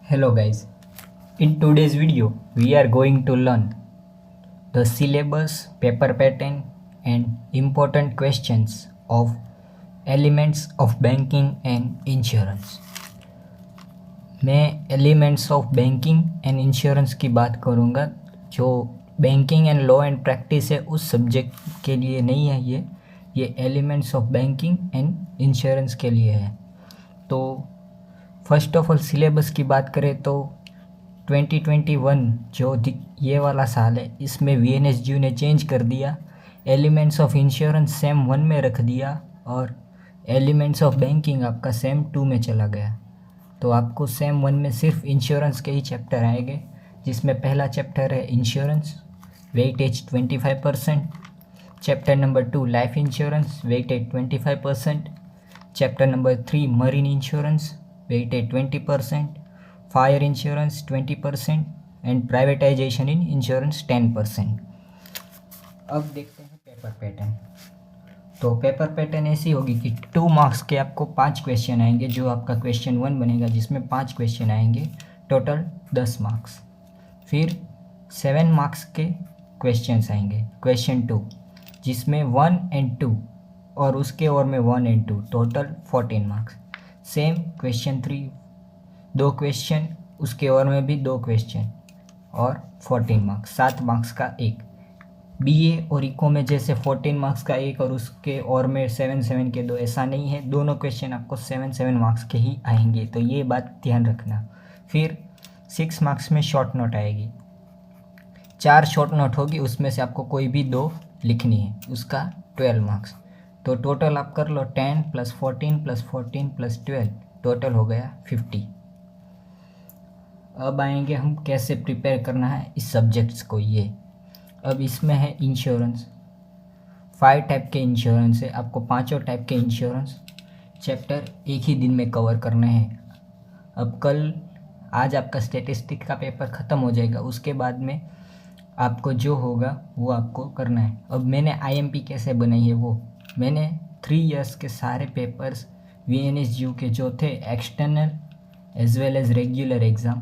Hello guys, in today's video we are going to learn the syllabus, paper pattern and important questions of elements of banking and insurance। मैं elements of banking and insurance की बात करूँगा। जो banking and law and practice है उस subject के लिए नहीं है, ये elements of banking and insurance के लिए है। तो फर्स्ट ऑफ ऑल सिलेबस की बात करें तो 2021 जो ये वाला साल है इसमें VNSGU ने चेंज कर दिया। एलिमेंट्स ऑफ इंश्योरेंस सेम 1 में रख दिया और एलिमेंट्स ऑफ बैंकिंग आपका सेम 2 में चला गया। तो आपको सेम 1 में सिर्फ इंश्योरेंस के ही चैप्टर आएंगे, जिसमें पहला चैप्टर है insurance, weightage 25%। Chapter number 2 life insurance, weightage 25%। Chapter number 3 marine insurance, weightage 20%। Fire insurance 20% and privatisation in insurance 10%। अब देखते हैं पेपर पैटर्न। तो पेपर पैटर्न ऐसी होगी कि 2 मार्क्स के आपको 5 क्वेश्चन आएंगे। जो आपका क्वेश्चन 1 बनेगा जिसमें 5 क्वेश्चन आएंगे, टोटल 10 मार्क्स। फिर 7 मार्क्स के क्वेश्चंस आएंगे क्वेश्चन 2, जिसमें 1 एंड 2 और उसके और में 1 and 2, total 14 marks. Same question 3 2 question, उसके और में भी 2 क्वेश्चन और 14 मार्क्स, 7 मार्क्स का एक। BA और इको में जैसे 14 मार्क्स का एक और उसके और में 7 के 2, ऐसा नहीं है। दोनों क्वेश्चन आपको 7 मार्क्स के ही आएंगे, तो ये बात ध्यान रखना। फिर 6 मार्क्स में शॉर्ट नोट आएगी, 4 शॉर्ट नोट होगी, उसमें से आपको कोई भी 2 लिखनी है, उसका 12 मार्क्स। तो टोटल आप कर लो 10 + 14 + 14 + 12, टोटल हो गया 50। अब आएंगे हम कैसे प्रिपेयर करना है इस सब्जेक्ट्स को। ये अब इसमें है इंश्योरेंस, 5 टाइप के इंश्योरेंस है। आपको 5 टाइप के इंश्योरेंस चैप्टर एक ही दिन में कवर करने हैं। अब आज आपका स्टैटिस्टिक का पेपर ख़त्म हो जाएगा, उसके बाद में आपको जो होगा वो आपको करना है। अब मैंने IMP कैसे बनाई है वो मैंने 3 इयर्स के सारे पेपर्स VNSGU के जो थे, external as well as regular exam,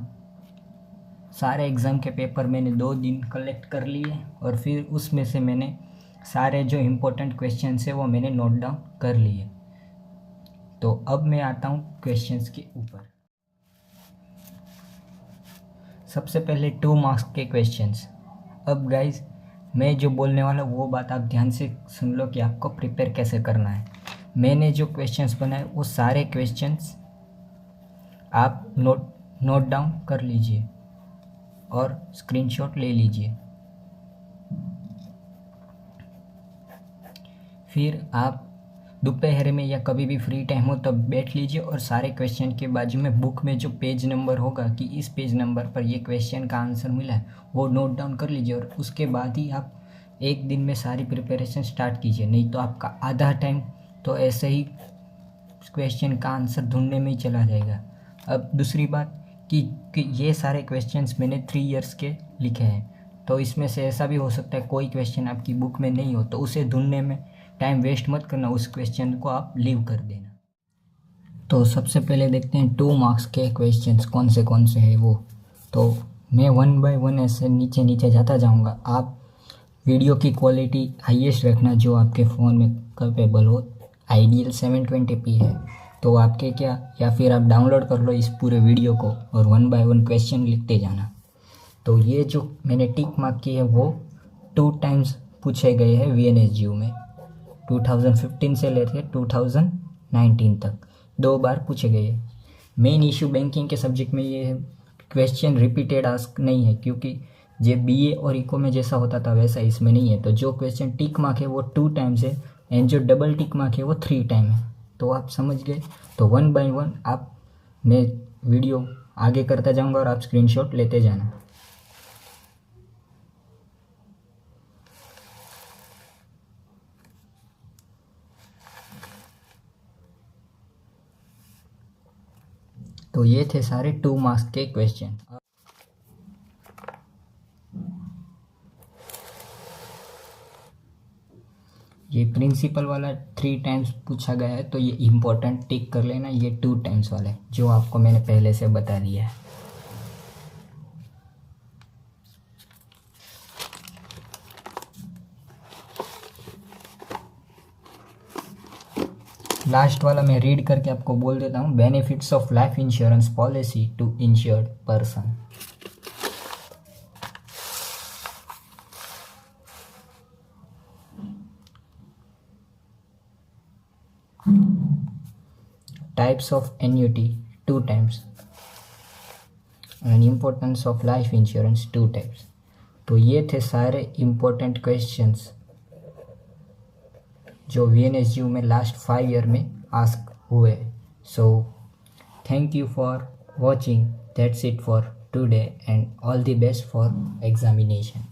सारे एग्ज़ाम के पेपर मैंने 2 दिन कलेक्ट कर लिए और फिर उसमें से मैंने सारे जो इम्पोर्टेंट क्वेश्चंस है वो मैंने नोट डाउन कर लिए। तो अब मैं आता हूँ क्वेश्चंस के ऊपर। सबसे पहले 2 मार्क्स के क्वेश्चंस। अब गाइज मैं जो बोलने वाला वो बात आप ध्यान से सुन लो कि आपको प्रिपेयर कैसे करना है। मैंने जो क्वेश्चंस बनाए वो सारे क्वेश्चंस आप नोट डाउन कर लीजिए और स्क्रीनशॉट ले लीजिए। फिर आप दोपहर में या कभी भी फ्री टाइम हो तब बैठ लीजिए और सारे क्वेश्चन के बाजू में बुक में जो पेज नंबर होगा कि इस पेज नंबर पर ये क्वेश्चन का आंसर मिला है वो नोट डाउन कर लीजिए और उसके बाद ही आप एक दिन में सारी प्रिपरेशन स्टार्ट कीजिए। नहीं तो आपका आधा टाइम तो ऐसे ही क्वेश्चन का आंसर ढूंढने में ही चला जाएगा। अब दूसरी बात कि ये सारे क्वेश्चंस मैंने 3 इयर्स के लिखे हैं, तो इसमें से ऐसा भी हो सकता है कोई क्वेश्चन आपकी बुक में नहीं हो, तो उसे ढूंढने में टाइम वेस्ट मत करना, उस क्वेश्चन को आप लीव कर देना। तो सबसे पहले देखते हैं 2 मार्क्स के क्वेश्चंस कौन से हैं वो। तो मैं 1 बाय 1 ऐसे नीचे जाता जाऊंगा। आप वीडियो की क्वालिटी हाईएस्ट रखना जो आपके फ़ोन में कैपेबल हो। आइडियल 720p है, तो आपके क्या, या फिर आप डाउनलोड कर लो इस पूरे वीडियो को और 1 बाय 1 क्वेश्चन लिखते जाना। तो ये जो मैंने टिक मार्क की है वो 2 टाइम्स पूछे गए हैं VNSGU में, 2015 से लेकर 2019 तक 2 बार पूछे गए हैं। मेन इशू बैंकिंग के सब्जेक्ट में ये है, क्वेश्चन रिपीटेड आस्क नहीं है, क्योंकि जो BA और इको में जैसा होता था वैसा इसमें नहीं है। तो जो क्वेश्चन टिक मार्क है वो 2 टाइम्स है एंड जो डबल टिक मार्क है वो 3 टाइम है। तो आप समझ गए। तो 1 बाय 1 मैं वीडियो आगे करता जाऊंगा और आप स्क्रीनशॉट लेते जाना। तो ये थे सारे 2 मार्क्स के क्वेश्चन। ये प्रिंसिपल वाला 3 टाइम्स पूछा गया है, तो ये इम्पोर्टेंट टिक कर लेना। ये 2 टाइम्स वाला है जो आपको मैंने पहले से बता दिया है। लास्ट वाला मैं रीड करके आपको बोल देता हूँ। Benefits of life insurance policy to insured person. Types of annuity 2 types and importance of life insurance 2 types. तो ये थे सारे इम्पोर्टेंट क्वेश्चंस जो VNSU में लास्ट 5 ईयर में आस्क हुए। So thank you for watching. That's it for today and all the best for examination.